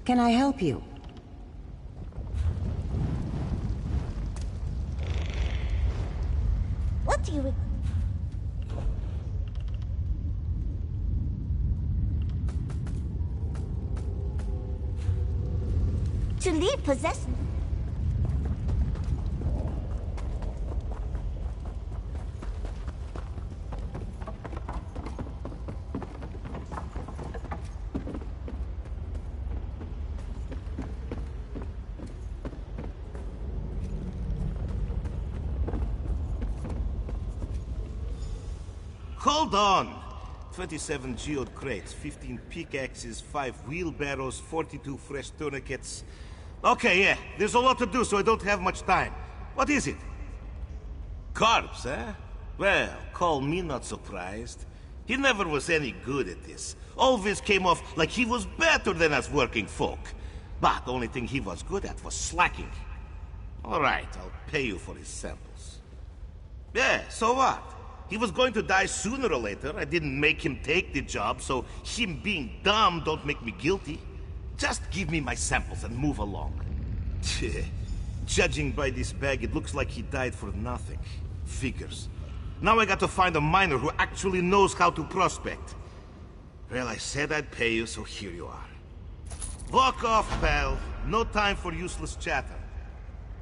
Can I help you? What do you... To leave possession... Hold on! 27 geode crates, 15 pickaxes, 5 wheelbarrows, 42 fresh tourniquets. Okay, yeah, there's a lot to do, so I don't have much time. What is it? Corpse, eh? Well, call me not surprised. He never was any good at this. Always came off like he was better than us working folk. But the only thing he was good at was slacking. Alright, I'll pay you for his samples. Yeah, so what? He was going to die sooner or later. I didn't make him take the job, so him being dumb don't make me guilty. Just give me my samples and move along. Judging by this bag, it looks like he died for nothing. Figures. Now I got to find a miner who actually knows how to prospect. Well, I said I'd pay you, so here you are. Walk off, pal. No time for useless chatter.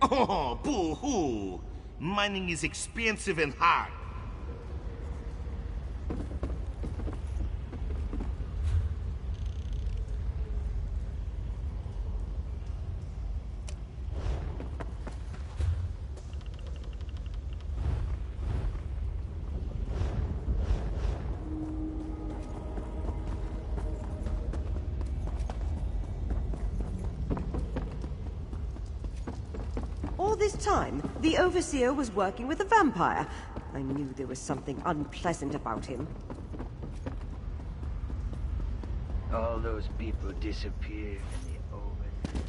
Oh, boo-hoo. Mining is expensive and hard. All this time, the Overseer was working with a vampire. I knew there was something unpleasant about him. All those people disappeared in the oven.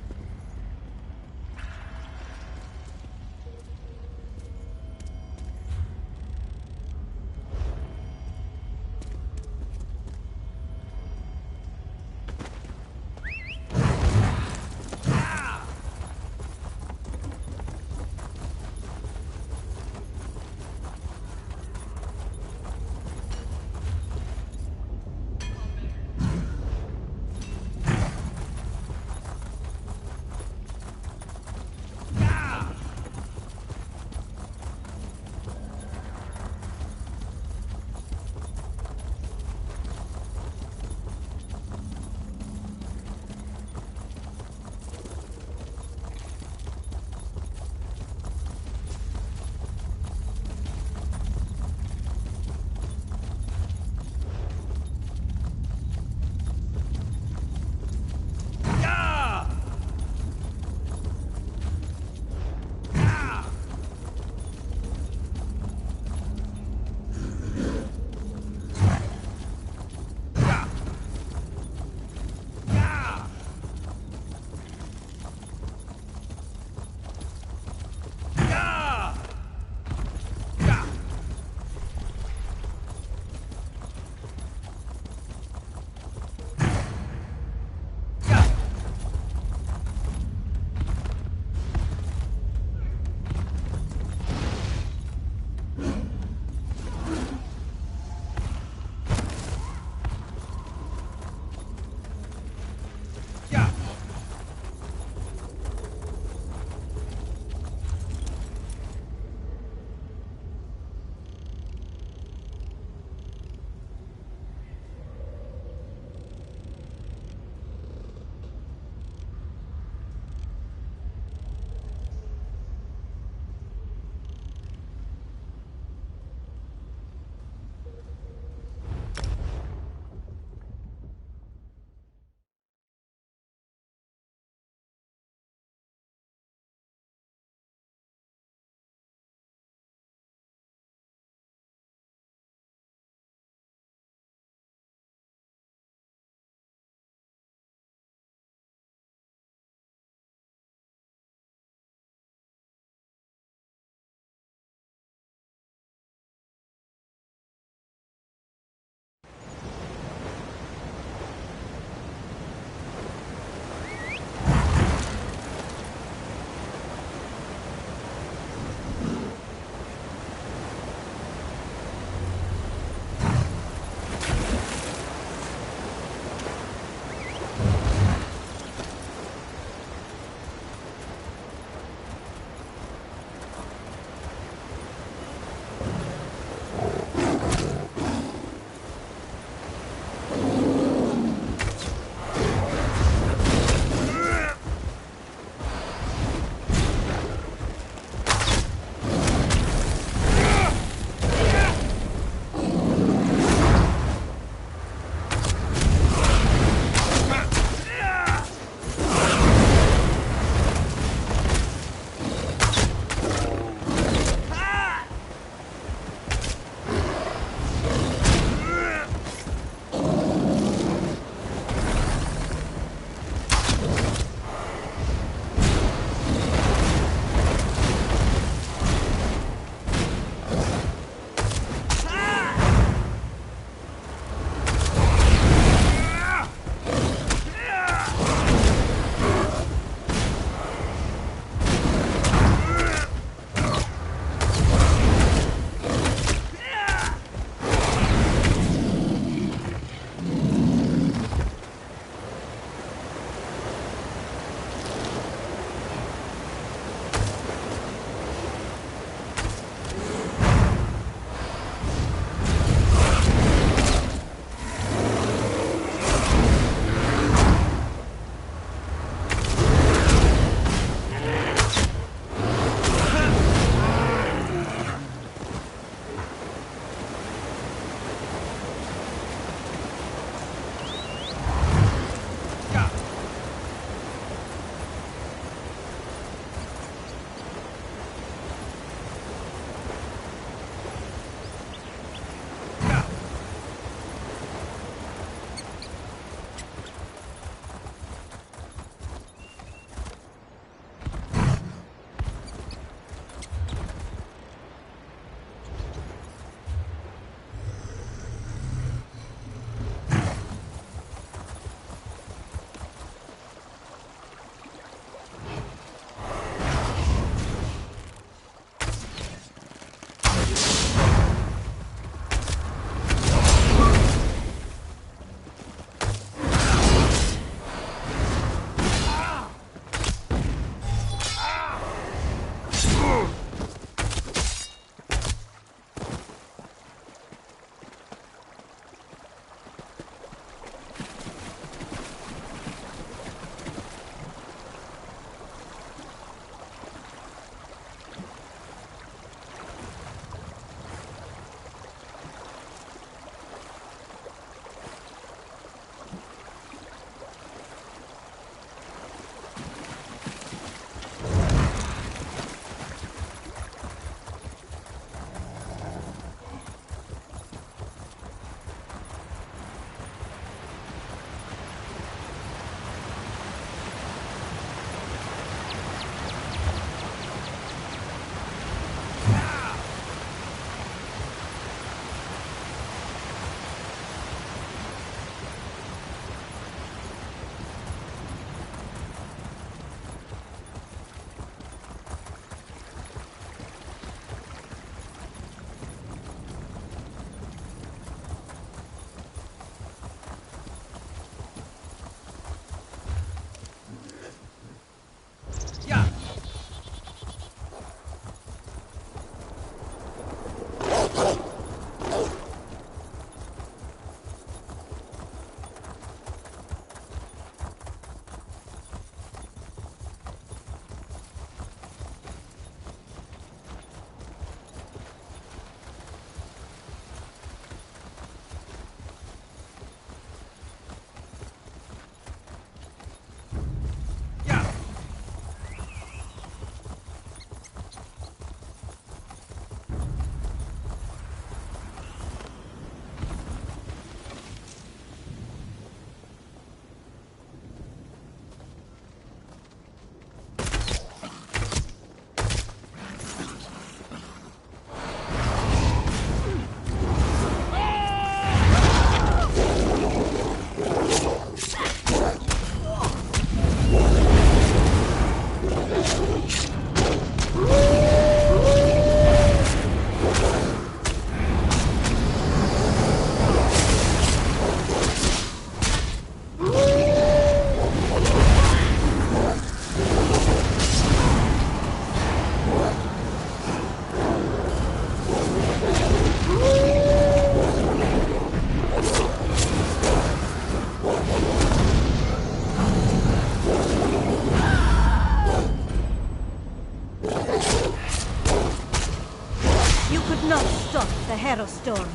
Shadow Storm,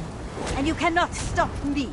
and you cannot stop me.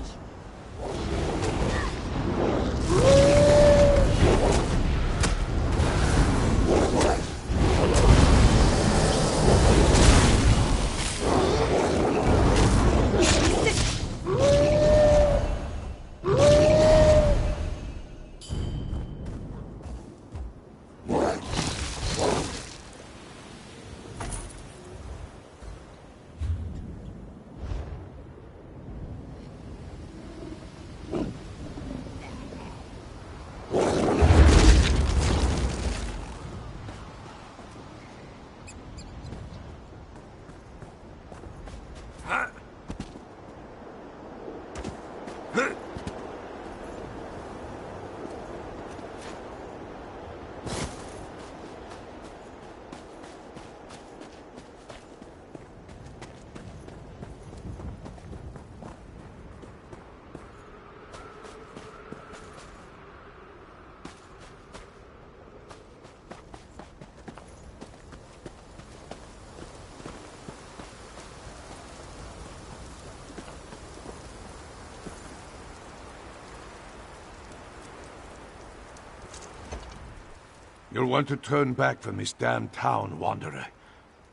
You'll want to turn back from this damn town, Wanderer.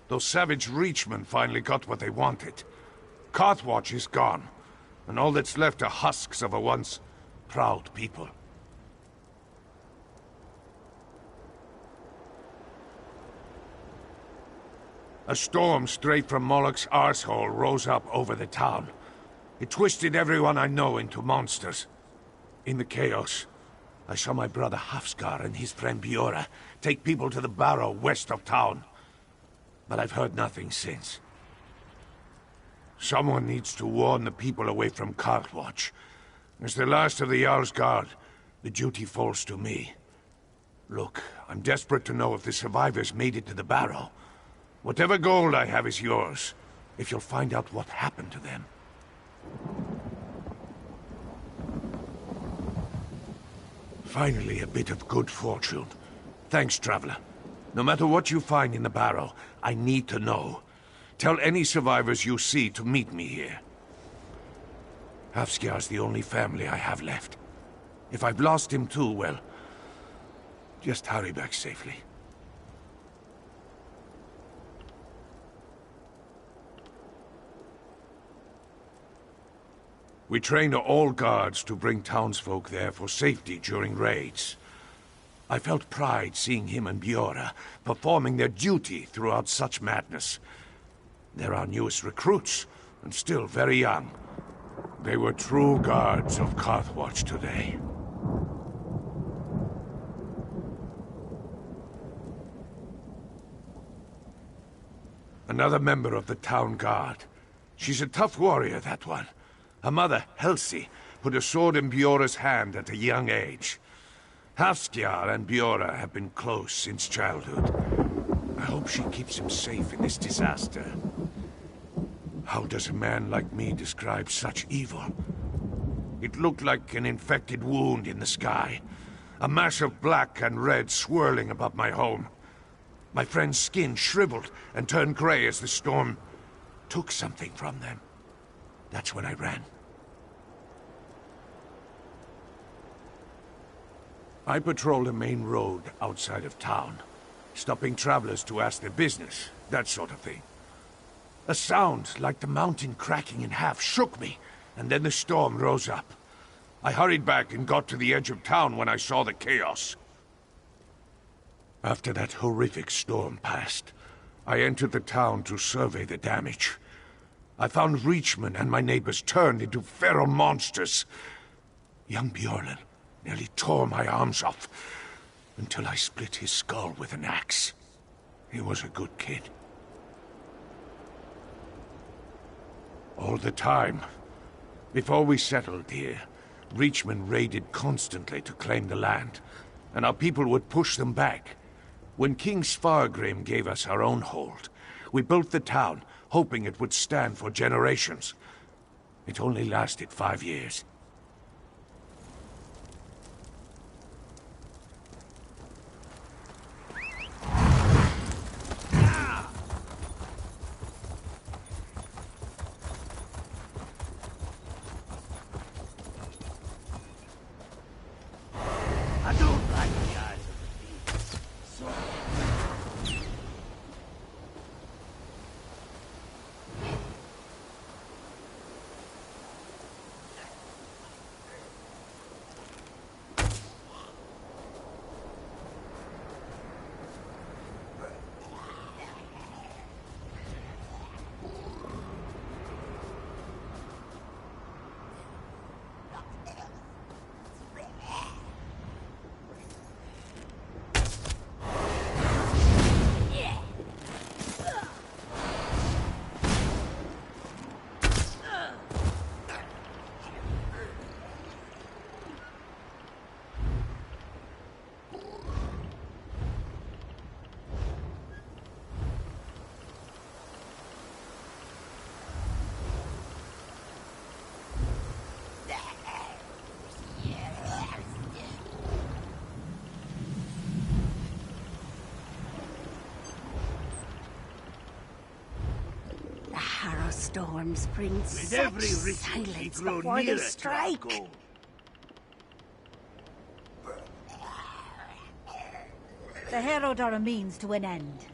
Those savage Reachmen finally got what they wanted. Carthwatch is gone, and all that's left are husks of a once proud people. A storm straight from Moloch's arsehole rose up over the town. It twisted everyone I know into monsters. In the chaos, I saw my brother Hafskar and his friend Biora take people to the barrow west of town. But I've heard nothing since. Someone needs to warn the people away from Carthwatch. As the last of the Jarl's Guard, the duty falls to me. Look, I'm desperate to know if the survivors made it to the barrow. Whatever gold I have is yours, if you'll find out what happened to them. Finally, a bit of good fortune. Thanks, Traveler. No matter what you find in the barrow, I need to know. Tell any survivors you see to meet me here. Hafskjar's the only family I have left. If I've lost him too, well, just hurry back safely. We trained all guards to bring townsfolk there for safety during raids. I felt pride seeing him and Biora performing their duty throughout such madness. They're our newest recruits, and still very young. They were true guards of Carthwatch today. Another member of the town guard. She's a tough warrior, that one. Her mother, Helsi, put a sword in Biora's hand at a young age. Hafskjar and Biora have been close since childhood. I hope she keeps him safe in this disaster. How does a man like me describe such evil? It looked like an infected wound in the sky. A mass of black and red swirling above my home. My friend's skin shriveled and turned gray as the storm took something from them. That's when I ran. I patrol the main road outside of town, stopping travelers to ask their business, that sort of thing. A sound like the mountain cracking in half shook me, and then the storm rose up. I hurried back and got to the edge of town when I saw the chaos. After that horrific storm passed, I entered the town to survey the damage. I found Reachmen and my neighbors turned into feral monsters. Young Bjorn nearly tore my arms off, until I split his skull with an axe. He was a good kid. All the time, before we settled here, Reachmen raided constantly to claim the land, and our people would push them back. When King Svargrim gave us our own hold, we built the town, hoping it would stand for generations. It only lasted 5 years. storms bring With such every ritual, we silence grow before they nearer to our strike. goal. The Herald are a means to an end.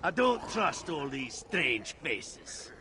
I don't trust all these strange faces.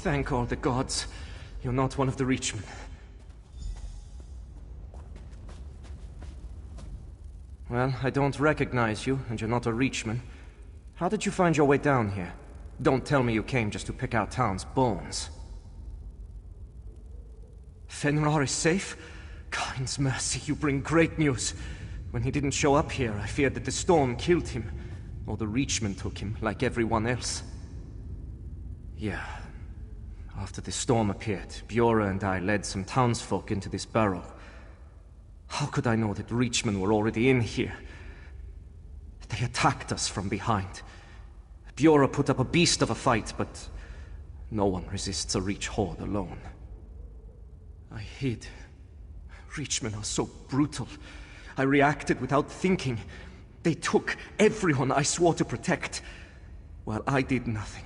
Thank all the gods. You're not one of the Reachmen. Well, I don't recognize you, and you're not a Reachman. How did you find your way down here? Don't tell me you came just to pick out town's bones. Fenrir is safe? God's mercy, you bring great news. When he didn't show up here, I feared that the storm killed him. Or the Reachmen took him, like everyone else. Yeah. After the storm appeared, Bjorra and I led some townsfolk into this barrow. How could I know that Reachmen were already in here? They attacked us from behind. Bjorra put up a beast of a fight, but no one resists a Reach horde alone. I hid. Reachmen are so brutal. I reacted without thinking. They took everyone I swore to protect, while I did nothing.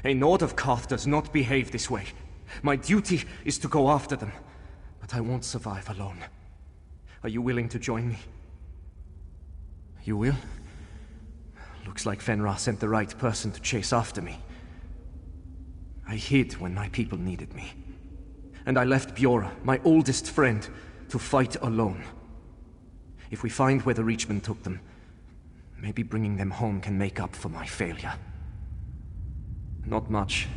A Nord of Koth does not behave this way. My duty is to go after them, but I won't survive alone. Are you willing to join me? You will? Looks like Fenrir sent the right person to chase after me. I hid when my people needed me. And I left Bjorra, my oldest friend, to fight alone. If we find where the Reachmen took them, maybe bringing them home can make up for my failure. Not much.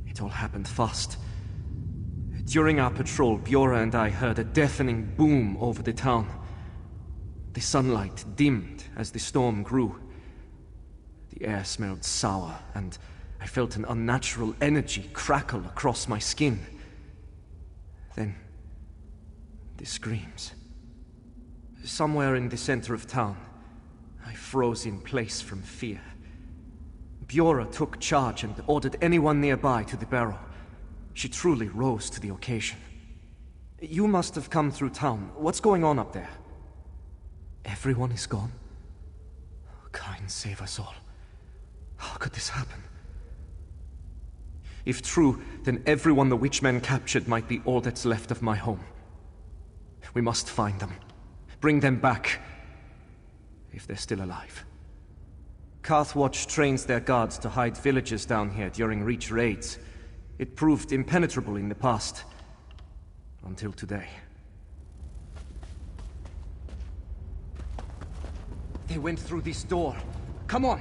It all happened fast. During our patrol, Bjorra and I heard a deafening boom over the town. The sunlight dimmed as the storm grew. The air smelled sour, and I felt an unnatural energy crackle across my skin. Then, the screams. Somewhere in the center of town, I froze in place from fear. Bjorra took charge and ordered anyone nearby to the barrow. She truly rose to the occasion. You must have come through town. What's going on up there? Everyone is gone? Kind save us all. How could this happen? If true, then everyone the Witchmen captured might be all that's left of my home. We must find them. Bring them back. If they're still alive. Karthwatch trains their guards to hide villagers down here during Reach raids. It proved impenetrable in the past. Until today. They went through this door. Come on!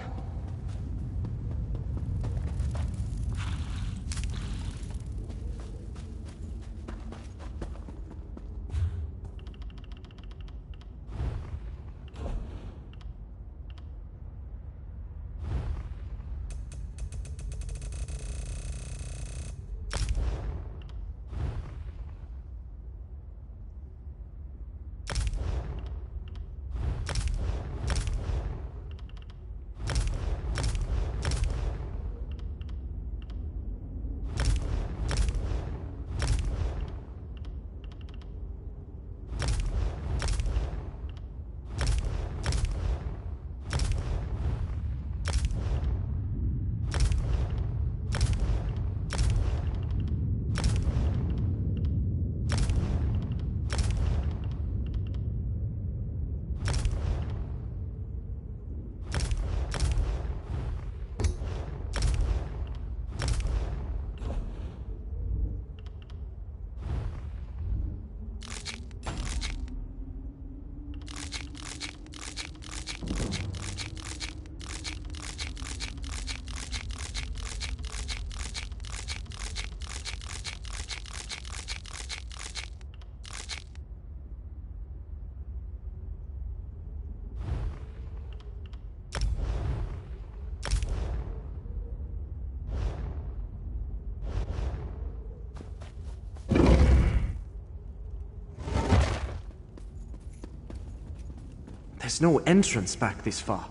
There's no entrance back this far.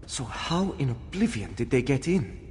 So how in oblivion did they get in?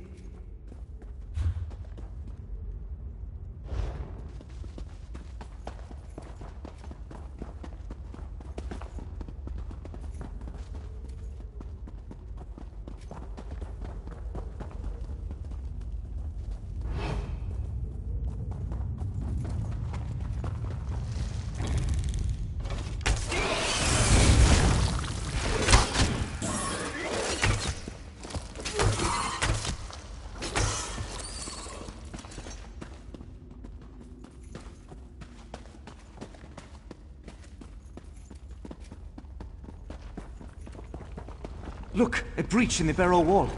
Look, a breach in the barrow wall.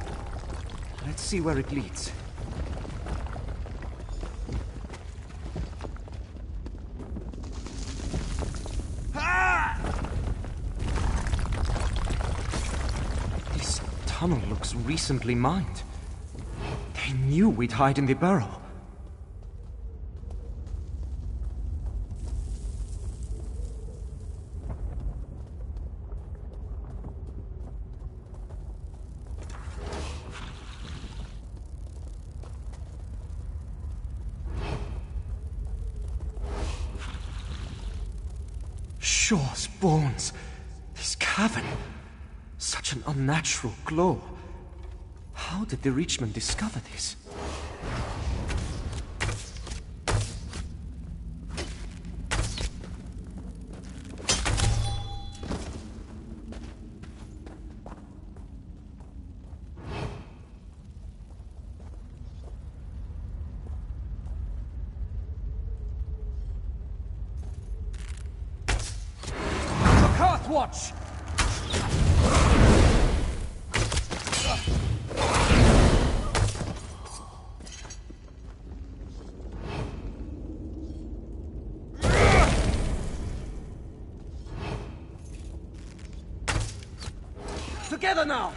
Let's see where it leads. This tunnel looks recently mined. They knew we'd hide in the barrow. Shaw's bones. This cavern. Such an unnatural glow. How did the Reachman discover this? Watch! Together now!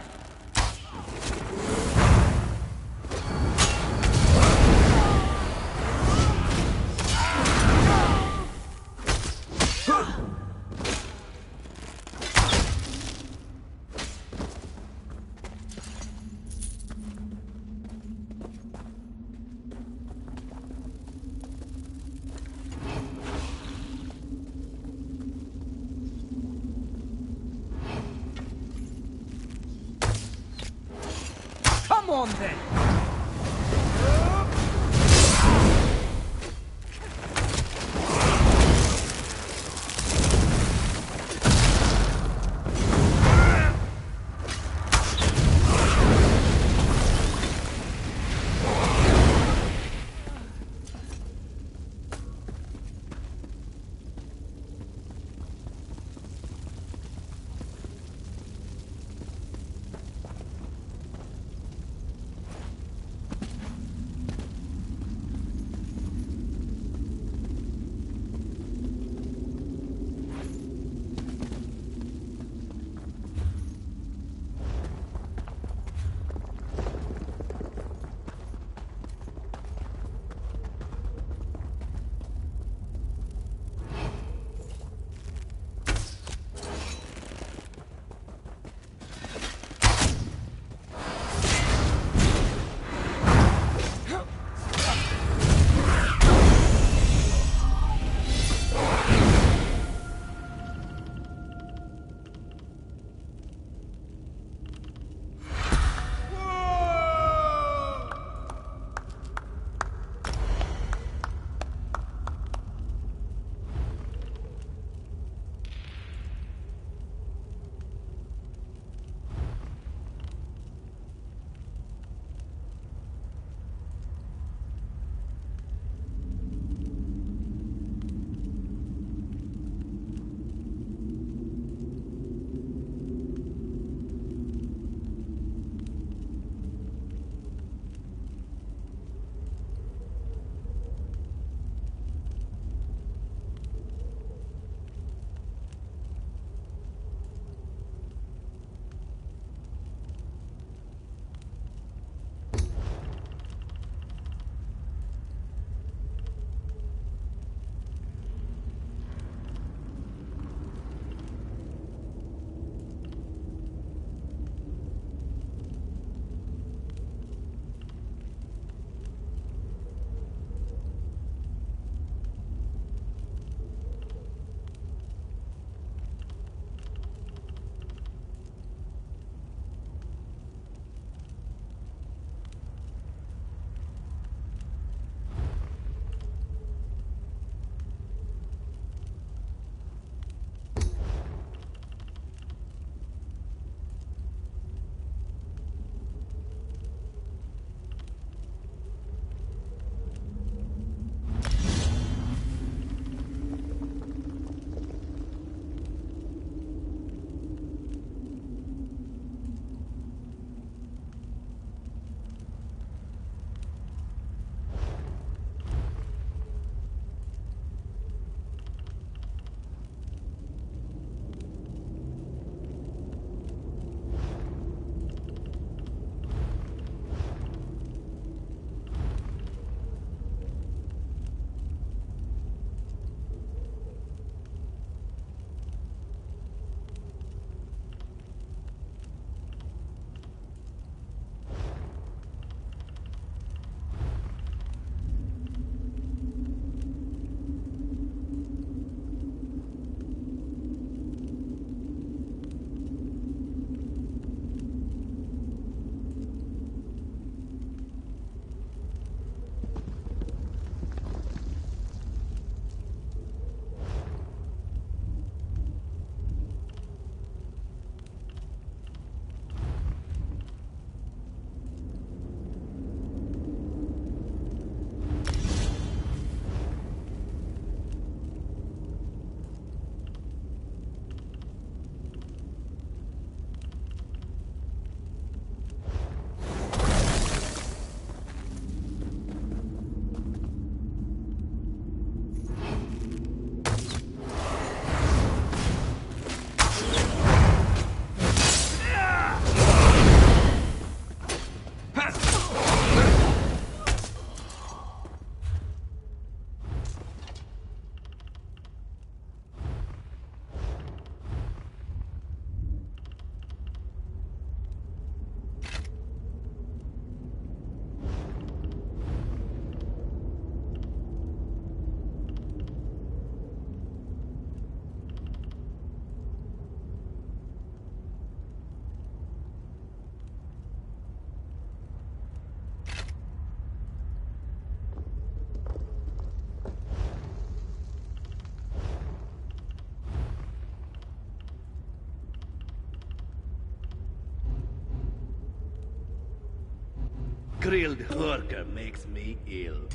Grilled hurker makes me ill.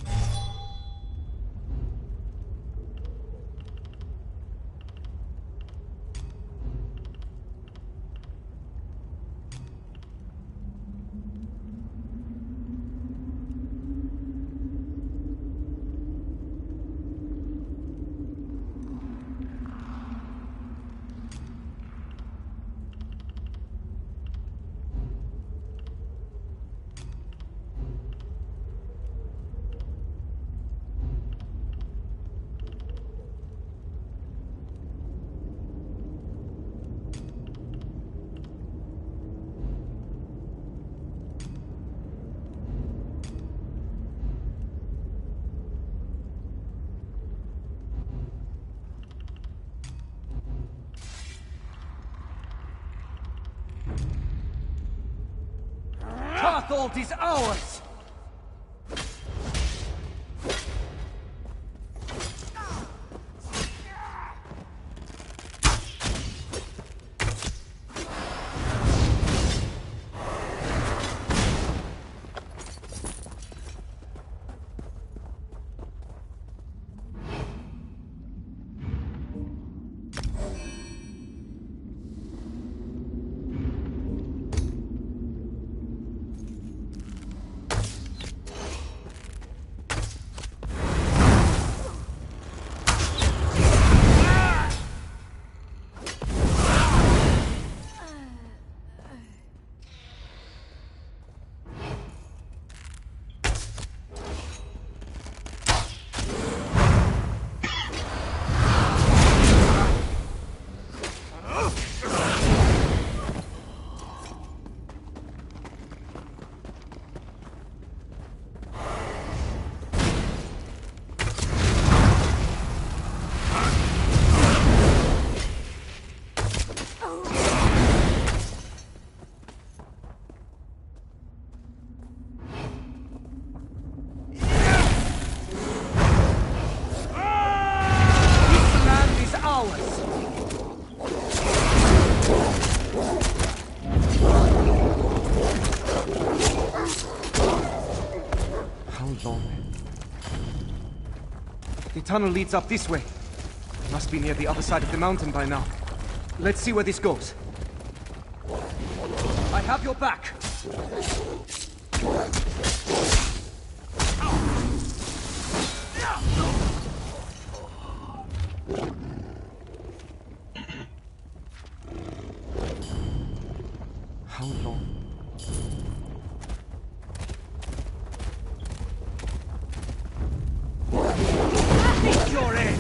Carthalt is ours! The tunnel leads up this way. Must be near the other side of the mountain by now. Let's see where this goes. I have your back. How long? You're in!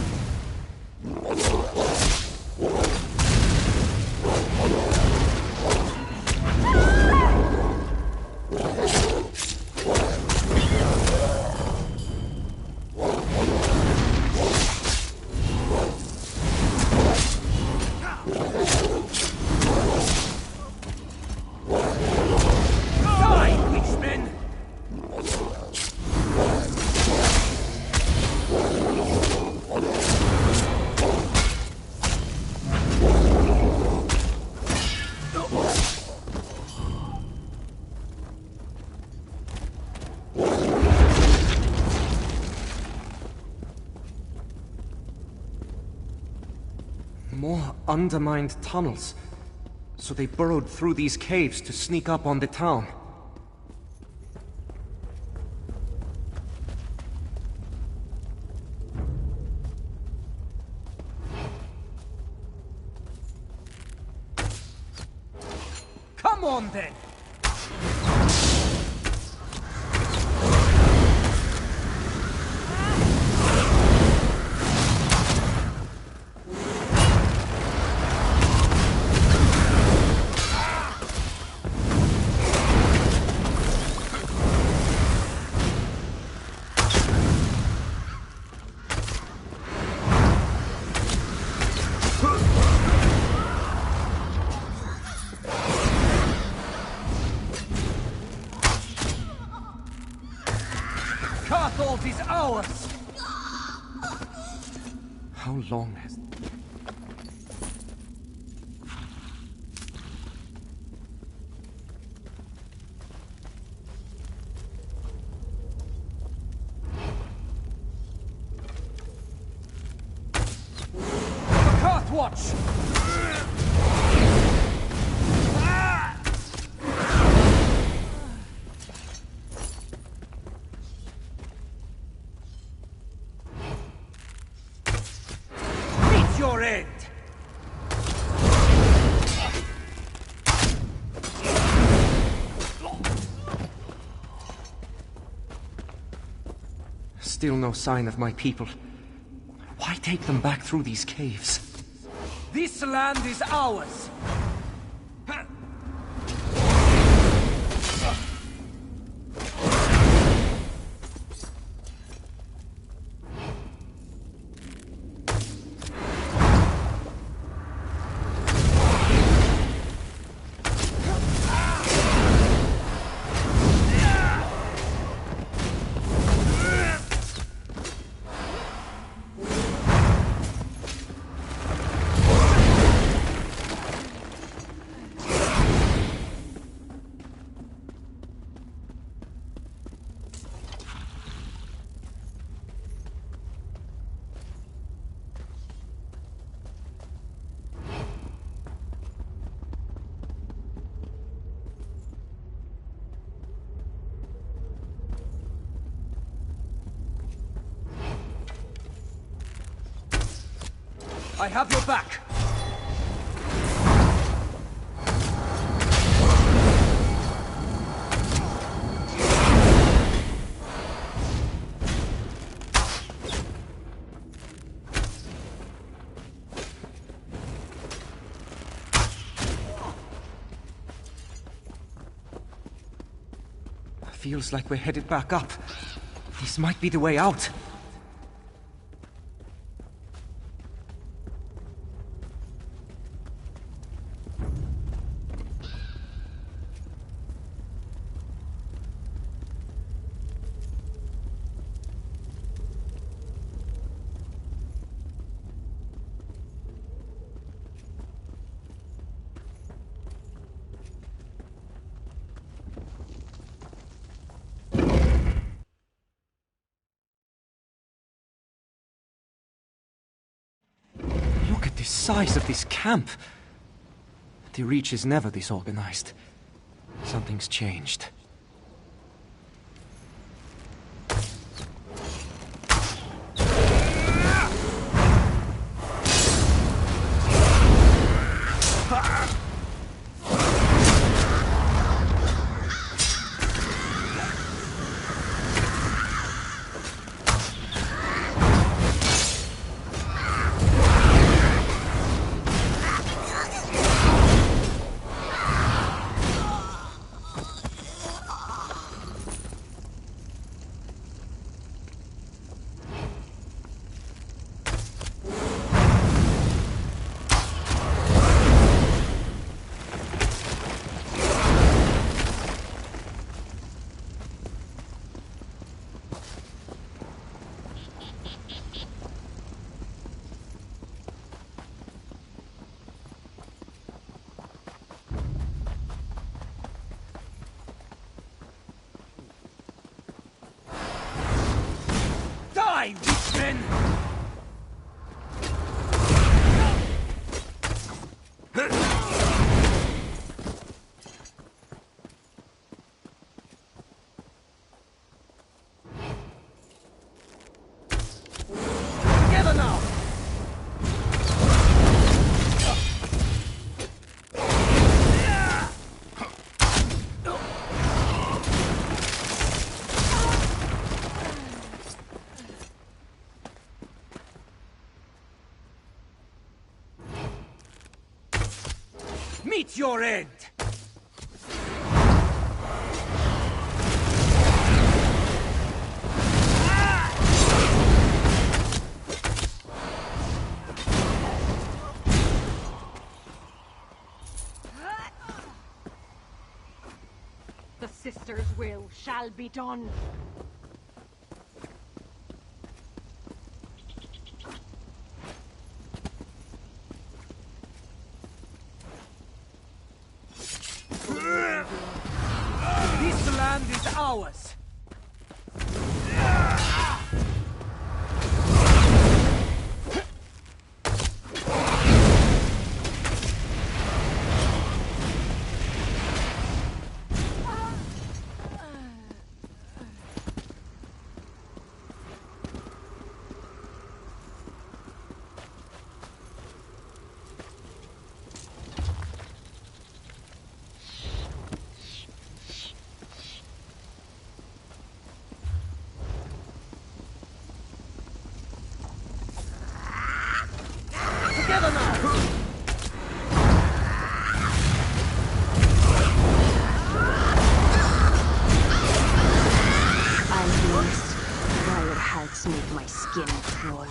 More undermined tunnels. So they burrowed through these caves to sneak up on the town. Come on then! Carthalt is ours! How long has... watch! Meet your end! Still no sign of my people. Why take them back through these caves? This land is ours! I have your back! Feels like we're headed back up. This might be the way out. The size of this camp! The Reach is never this organized. Something's changed. Die, witchmen! Together now! Meet your end! The Sister's will shall be done. This land is ours! skin troll.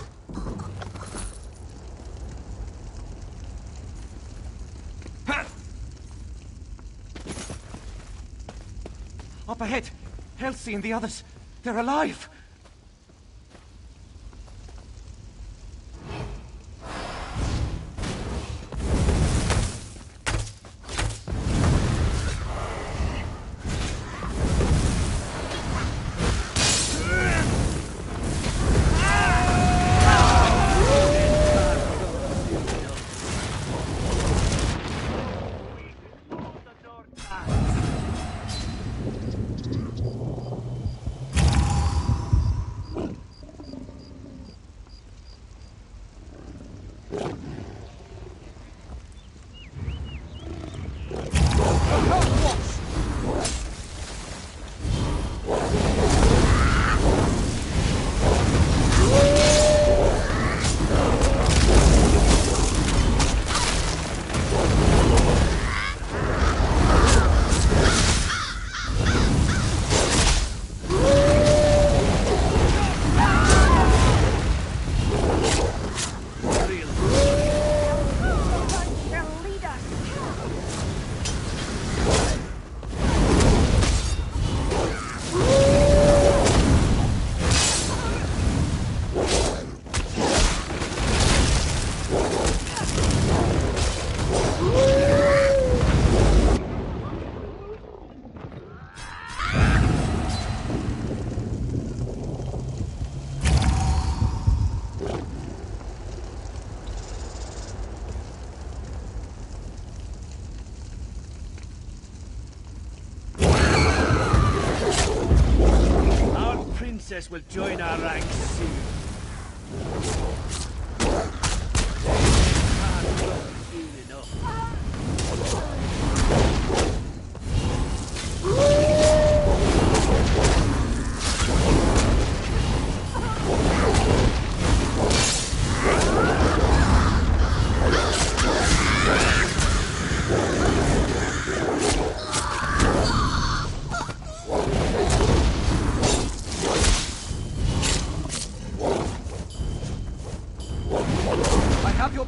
Up ahead! Elsie and the others, they're alive! Princess will join our ranks soon. Soon enough.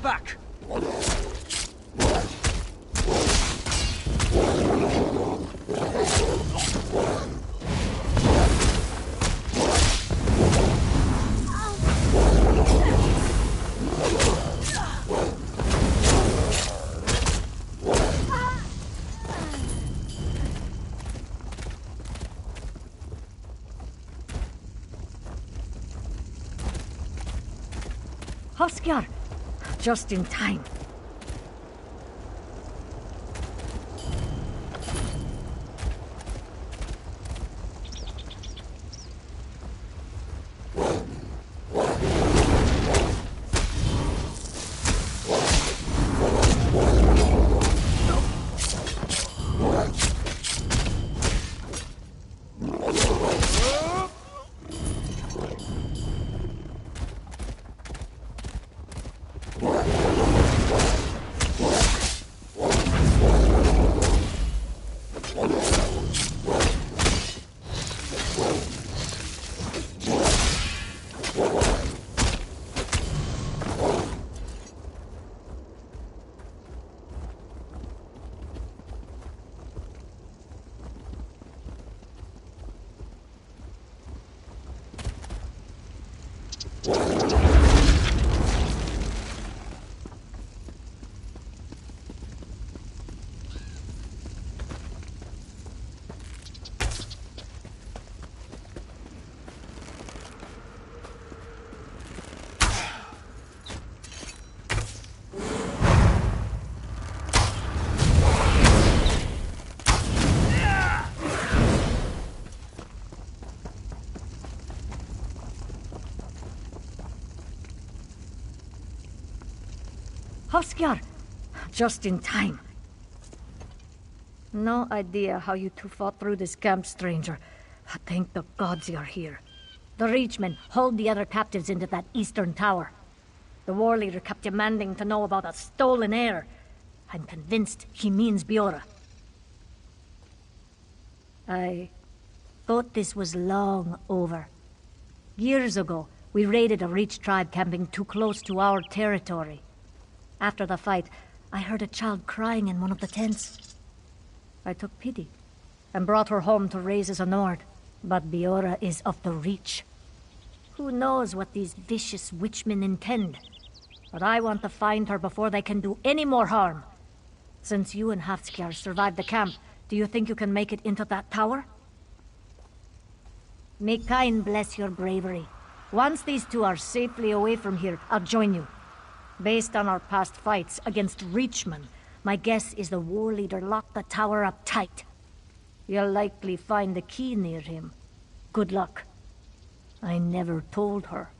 Back! Huskjar! Just in time. Huskjar! Just in time. No idea how you two fought through this camp, stranger. Thank the gods you're here. The Reachmen hauled the other captives into that eastern tower. The war leader kept demanding to know about a stolen heir. I'm convinced he means Biora. I thought this was long over. Years ago, We raided a Reach tribe camping too close to our territory. After the fight, I heard a child crying in one of the tents. I took pity and brought her home to raise as a Nord. But Biora is of the Reach. Who knows what these vicious witchmen intend? But I want to find her before they can do any more harm. Since you and Hafskjar survived the camp, do you think you can make it into that tower? May Kain bless your bravery. Once these two are safely away from here, I'll join you. Based on our past fights against Reachmen, my guess is the war leader locked the tower up tight. You'll likely find the key near him. Good luck. I never told her.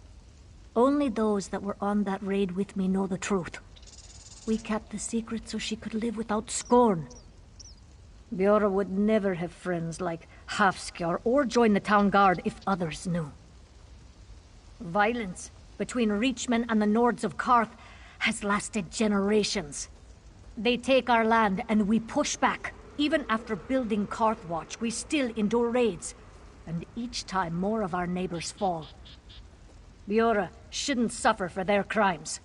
Only those that were on that raid with me know the truth. We kept the secret so she could live without scorn. Biora would never have friends like Hafskjar or join the town guard if others knew. Violence between Reachmen and the Nords of Karth has lasted generations. They take our land and we push back. Even after building Karthwatch, we still endure raids. And each time more of our neighbors fall. Biora shouldn't suffer for their crimes.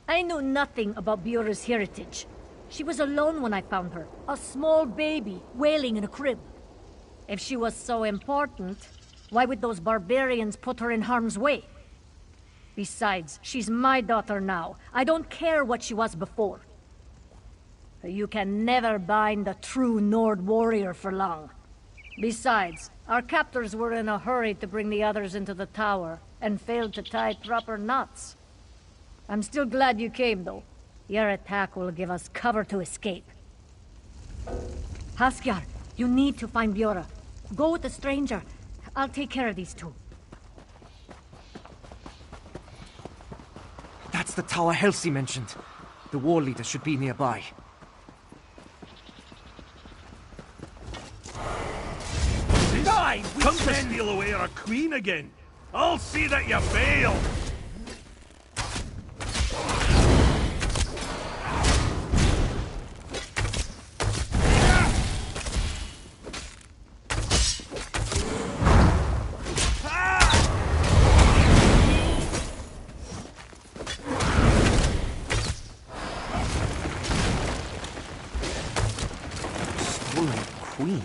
I knew nothing about Biora's heritage. She was alone when I found her, a small baby wailing in a crib. If she was so important, why would those barbarians put her in harm's way? Besides, she's my daughter now. I don't care what she was before. You can never bind a true Nord warrior for long. Besides, our captors were in a hurry to bring the others into the tower, and failed to tie proper knots. I'm still glad you came, though. Your attack will give us cover to escape. Hafskjar, you need to find Biora. Go with the stranger. I'll take care of these two. That's the tower Helsi mentioned. The war leader should be nearby. Come to steal away our queen again. I'll see that you fail. Stolen queen?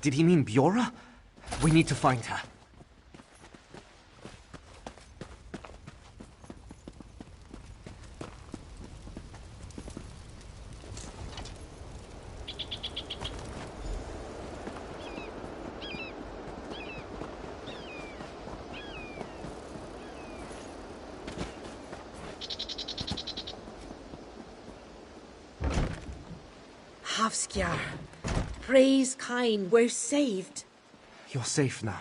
Did he mean Biora? We need to find her. Hafskjar, praise Kain, we're saved. You're safe now.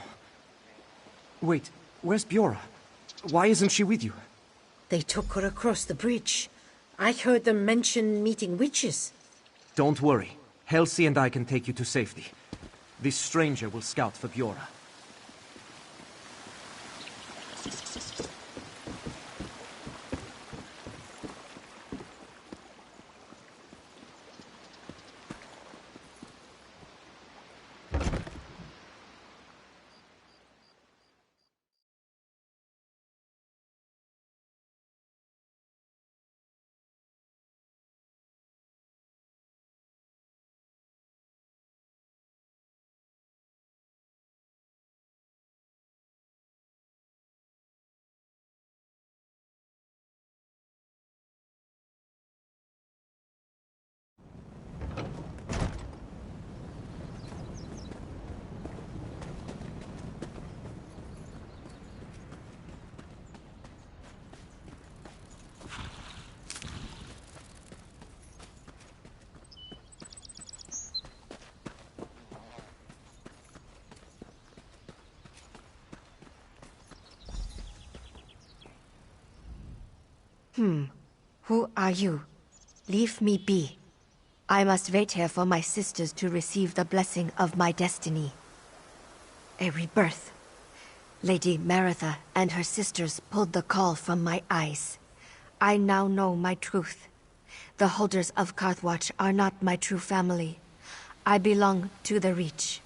Wait, where's Biora? Why isn't she with you? They took her across the bridge. I heard them mention meeting witches. Don't worry. Helsi and I can take you to safety. This stranger will scout for Biora. Who are you? Leave me be. I must wait here for my sisters to receive the blessing of my destiny. A rebirth. Lady Maritha and her sisters pulled the caul from my eyes. I now know my truth. The holders of Karthwatch are not my true family. I belong to the Reach.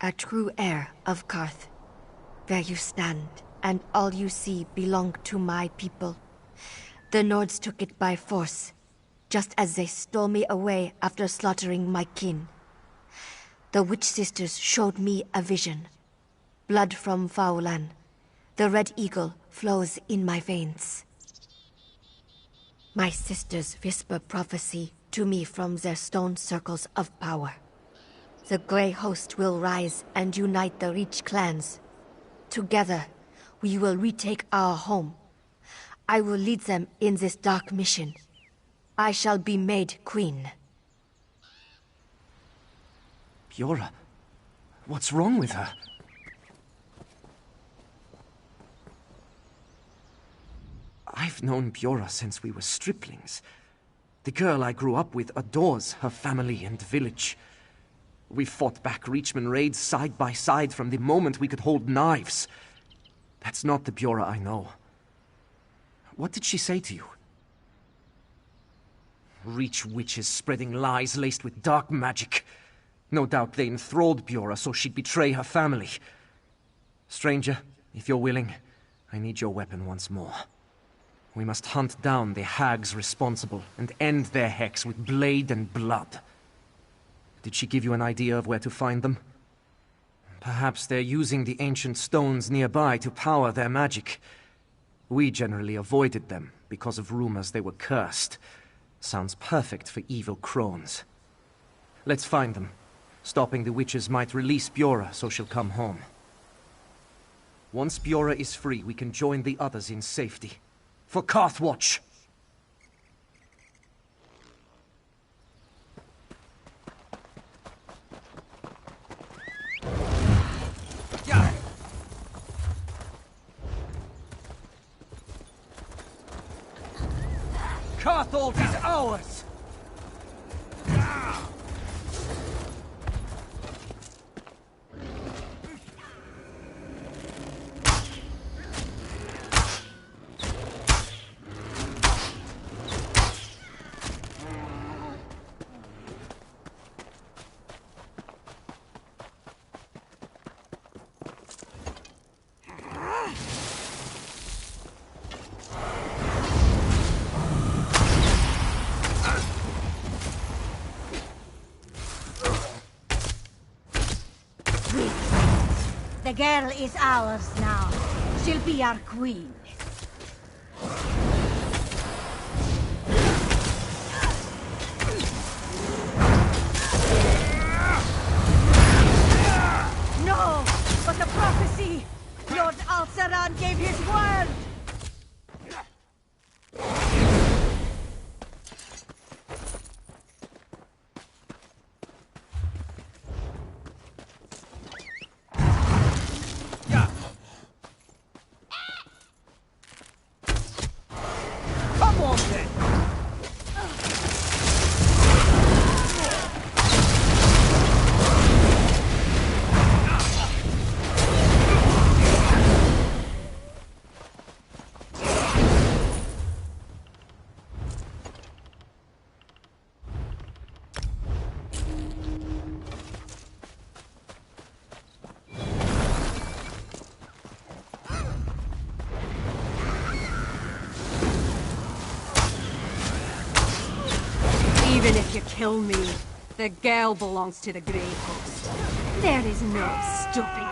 a true heir of Karth. Where you stand, and all you see belong to my people. The Nords took it by force, just as they stole me away after slaughtering my kin. The Witch Sisters showed me a vision. Blood from Faulan. The Red Eagle flows in my veins. My sisters whisper prophecy to me from their stone circles of power. The Grey Host will rise and unite the Reach clans. Together, we will retake our home. I will lead them in this dark mission. I shall be made queen. Bjorra, what's wrong with her? I've known Bjorra since we were striplings. The girl I grew up with adores her family and village. We fought back Reachman raids side by side from the moment we could hold knives. That's not the Bjorra I know. What did she say to you? Reach witches spreading lies laced with dark magic. No doubt they enthralled Bjorra so she'd betray her family. Stranger, if you're willing, I need your weapon once more. We must hunt down the hags responsible and end their hex with blade and blood. Did she give you an idea of where to find them? Perhaps they're using the ancient stones nearby to power their magic. We generally avoided them because of rumors they were cursed. Sounds perfect for evil crones. Let's find them. Stopping the witches might release Bjorra so she'll come home. Once Bjorra is free, we can join the others in safety. For Karthwatch! Karthold is ours! The girl is ours now. She'll be our queen. No! But the prophecy! Lord Alceran gave his word! Even if you kill me, the girl belongs to the Grey Host. There is no stopping.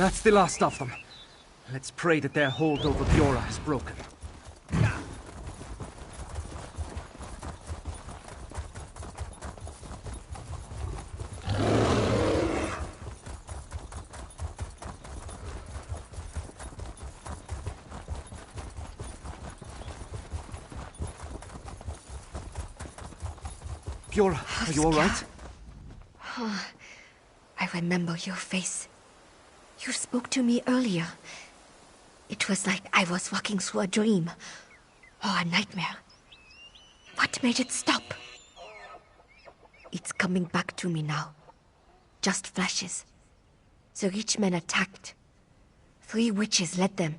That's the last of them. Let's pray that their hold over Bjorra is broken. Bjorra, are you all right? Oh, I remember your face. You spoke to me earlier. It was like I was walking through a dream. Or a nightmare. What made it stop? It's coming back to me now. Just flashes. The rich men attacked. 3 witches led them.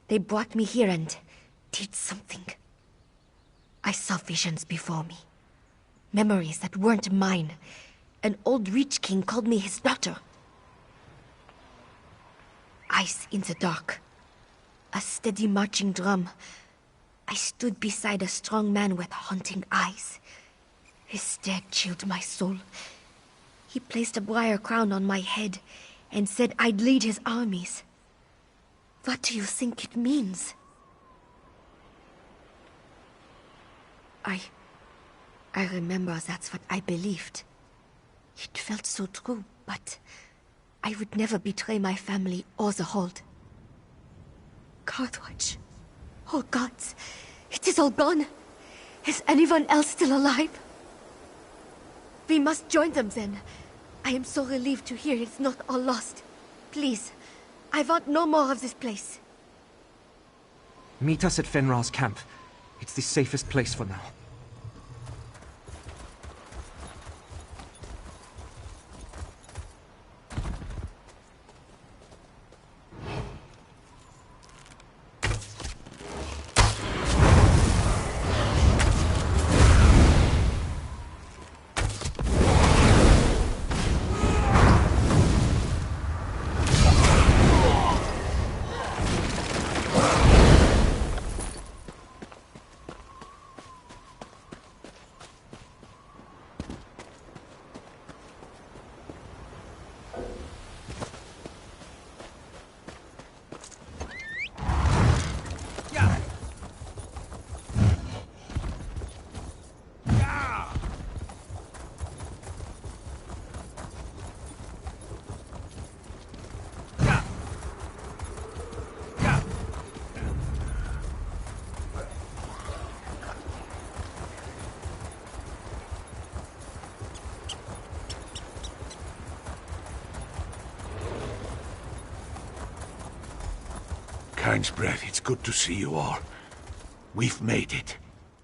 They brought me here and did something. I saw visions before me. Memories that weren't mine. An old Reach King called me his daughter. Eyes in the dark. A steady marching drum. I stood beside a strong man with haunting eyes. His stare chilled my soul. He placed a briar crown on my head and said I'd lead his armies. What do you think it means? I remember that's what I believed. It felt so true, but I would never betray my family or the hold. Carthwatch. Oh gods, it is all gone. Is anyone else still alive? We must join them then. I am so relieved to hear it's not all lost. Please, I want no more of this place. Meet us at Fenrar's camp. It's the safest place for now. Kindsbred, it's good to see you all. We've made it.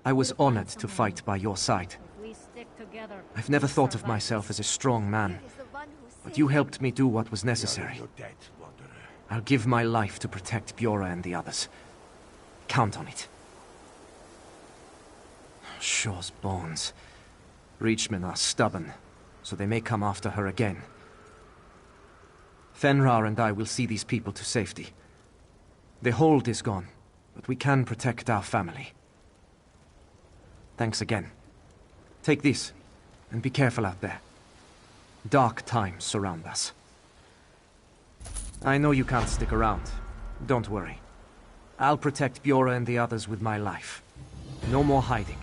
I was honored to fight by your side. I've never thought of myself as a strong man, but you helped me do what was necessary. I'll give my life to protect Bjorra and the others. Count on it. Shaw's bones. Reachmen are stubborn, so they may come after her again. Fenrar and I will see these people to safety. The hold is gone, but we can protect our family. Thanks again. Take this, and be careful out there. Dark times surround us. I know you can't stick around. Don't worry. I'll protect Bjorra and the others with my life. No more hiding.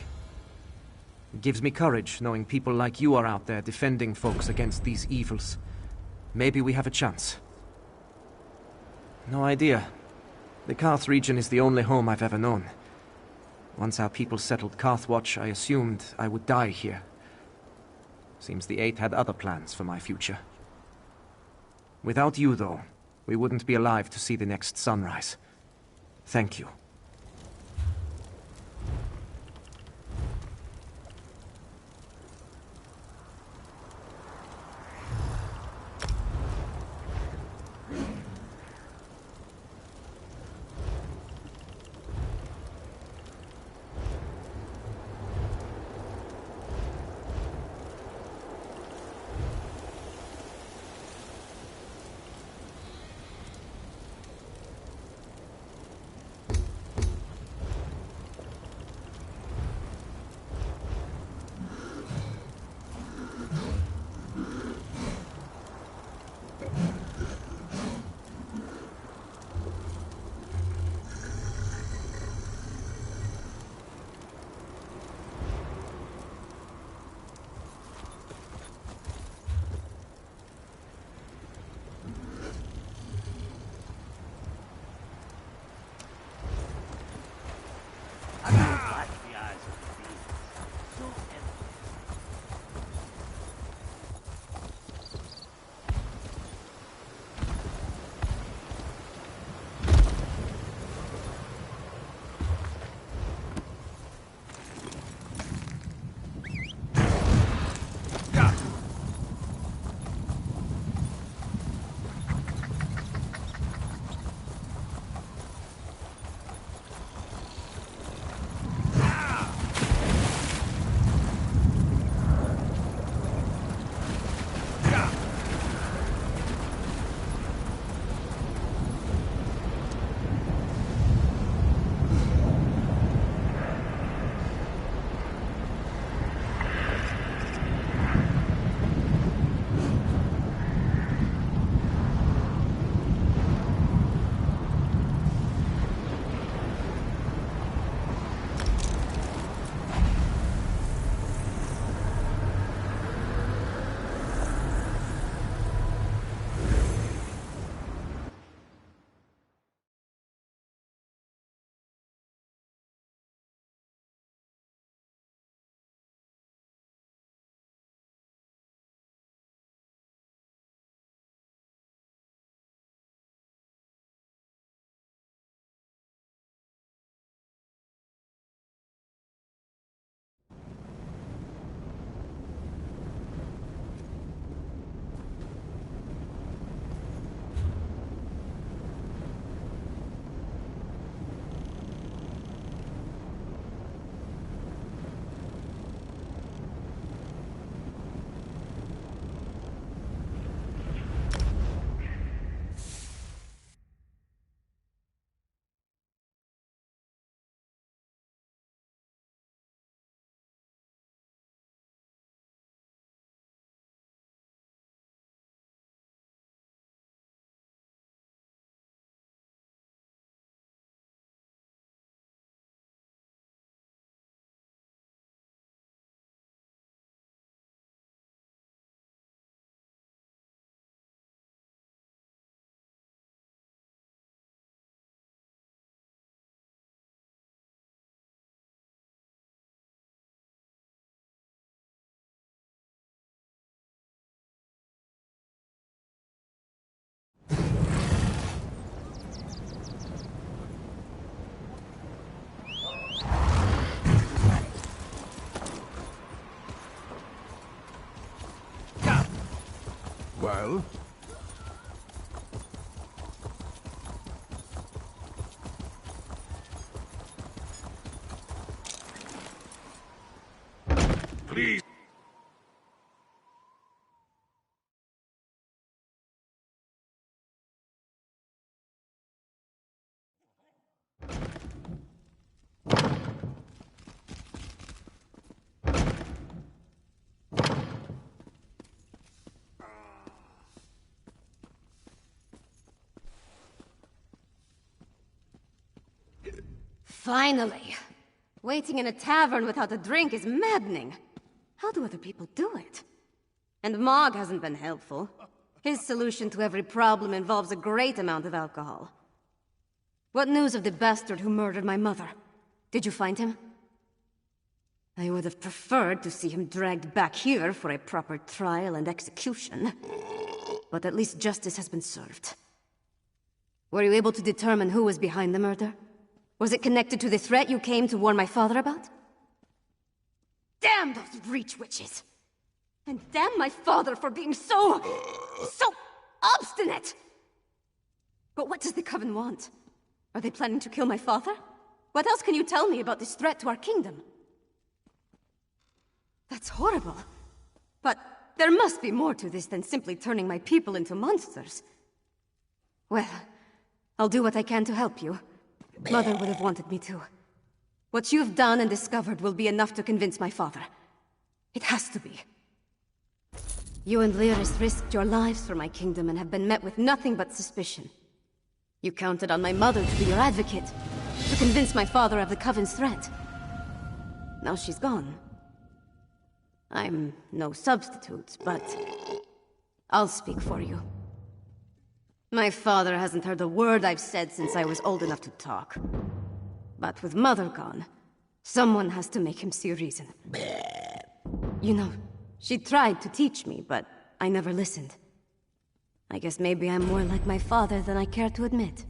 It gives me courage knowing people like you are out there defending folks against these evils. Maybe we have a chance. No idea. The Karth region is the only home I've ever known. Once our people settled Karthwatch, I assumed I would die here. Seems the Eight had other plans for my future. Without you, though, we wouldn't be alive to see the next sunrise. Thank you. while. Please. Finally! Waiting in a tavern without a drink is maddening. How do other people do it? And Mog hasn't been helpful. His solution to every problem involves a great amount of alcohol. What news of the bastard who murdered my mother? Did you find him? I would have preferred to see him dragged back here for a proper trial and execution. But at least justice has been served. Were you able to determine who was behind the murder? Was it connected to the threat you came to warn my father about? Damn those Reach witches! And damn my father for being so obstinate! But what does the Coven want? Are they planning to kill my father? What else can you tell me about this threat to our kingdom? That's horrible. But there must be more to this than simply turning my people into monsters. Well, I'll do what I can to help you. Mother would have wanted me to. What you've done and discovered will be enough to convince my father. It has to be. You and Lyris risked your lives for my kingdom and have been met with nothing but suspicion. You counted on my mother to be your advocate, to convince my father of the Coven's threat. Now she's gone. I'm no substitute, but I'll speak for you. My father hasn't heard a word I've said since I was old enough to talk. But with Mother gone, someone has to make him see reason. You know, she tried to teach me, but I never listened. I guess maybe I'm more like my father than I care to admit.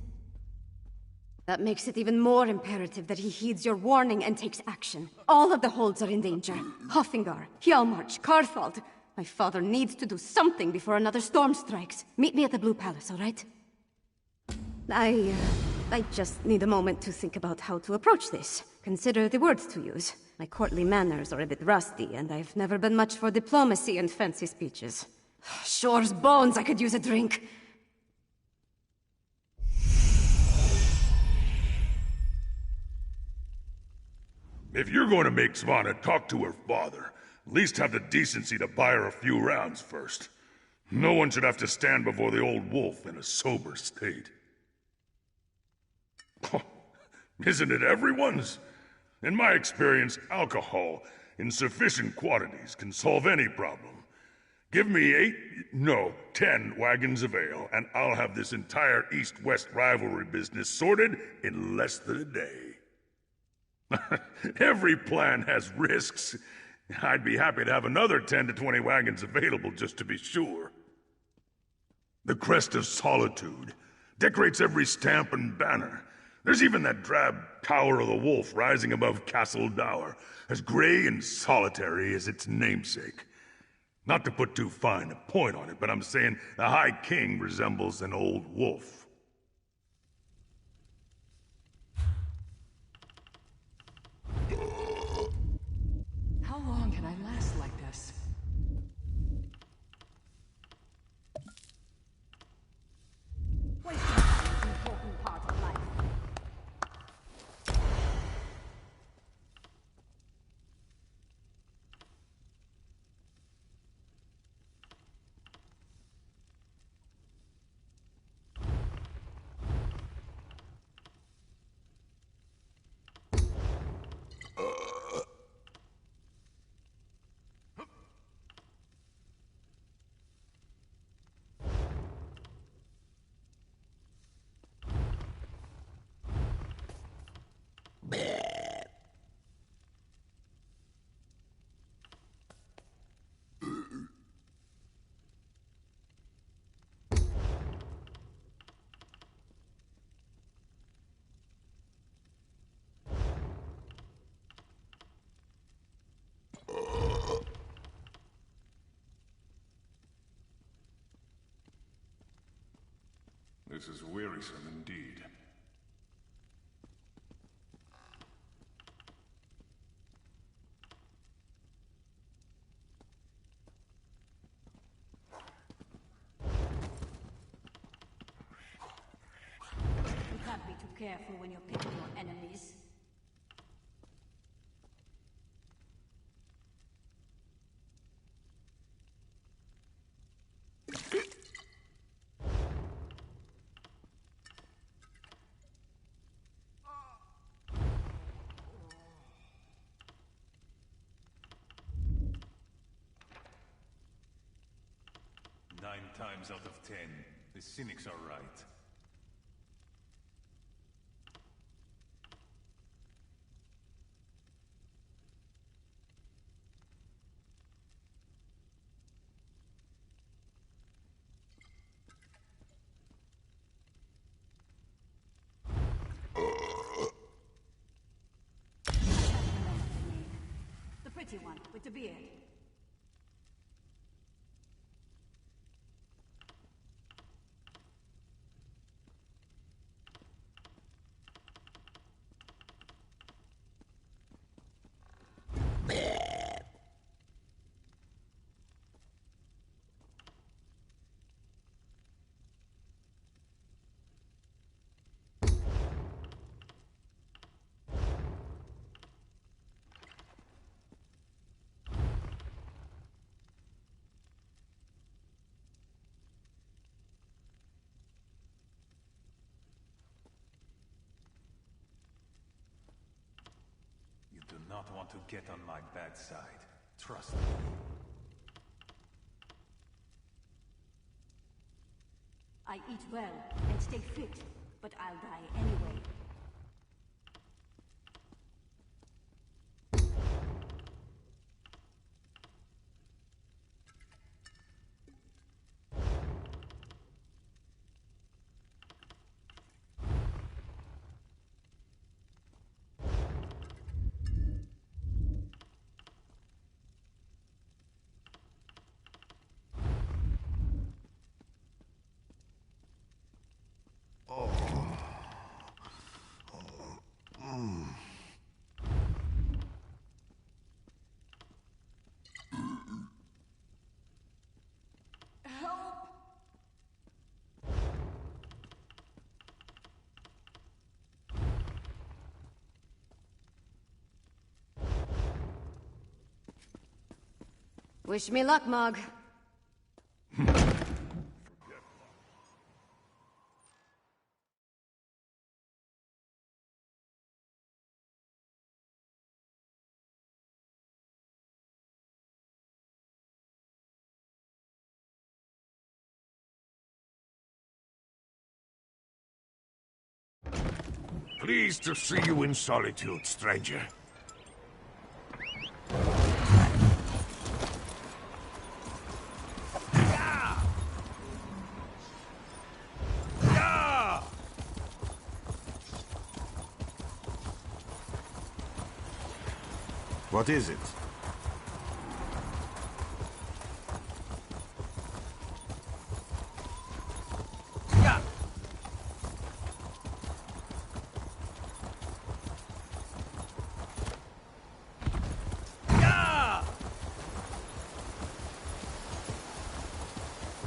That makes it even more imperative that he heeds your warning and takes action. All of the holds are in danger. Hoffingar, Hjalmarch, Karthald. My father needs to do something before another storm strikes. Meet me at the Blue Palace, all right? I just need a moment to think about how to approach this. Consider the words to use. My courtly manners are a bit rusty, and I've never been much for diplomacy and fancy speeches. Shore's bones, I could use a drink. If you're going to make Svanna talk to her father, at least have the decency to buy her a few rounds first. No one should have to stand before the old wolf in a sober state. Isn't it everyone's? In my experience, alcohol in sufficient quantities can solve any problem. Give me 10 wagons of ale, and I'll have this entire East-West rivalry business sorted in less than a day. Every plan has risks. I'd be happy to have another 10 to 20 wagons available just to be sure. The Crest of Solitude decorates every stamp and banner. There's even that drab Tower of the Wolf rising above Castle Dower, as gray and solitary as its namesake. Not to put too fine a point on it, but I'm saying the High King resembles an old wolf. How long can I last like this? Wasting time is an important part of life. This is wearisome indeed. You can't be too careful when you're picking your enemies. Nine times out of 10, the cynics are right. The pretty one with the beard. You do not want to get on my bad side. Trust me. I eat well and stay fit, but I'll die anyway. Wish me luck, Mog. Pleased to see you in solitude, stranger. What is it?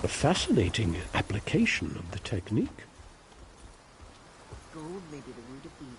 A fascinating application of the technique. Gold may be the root of evil,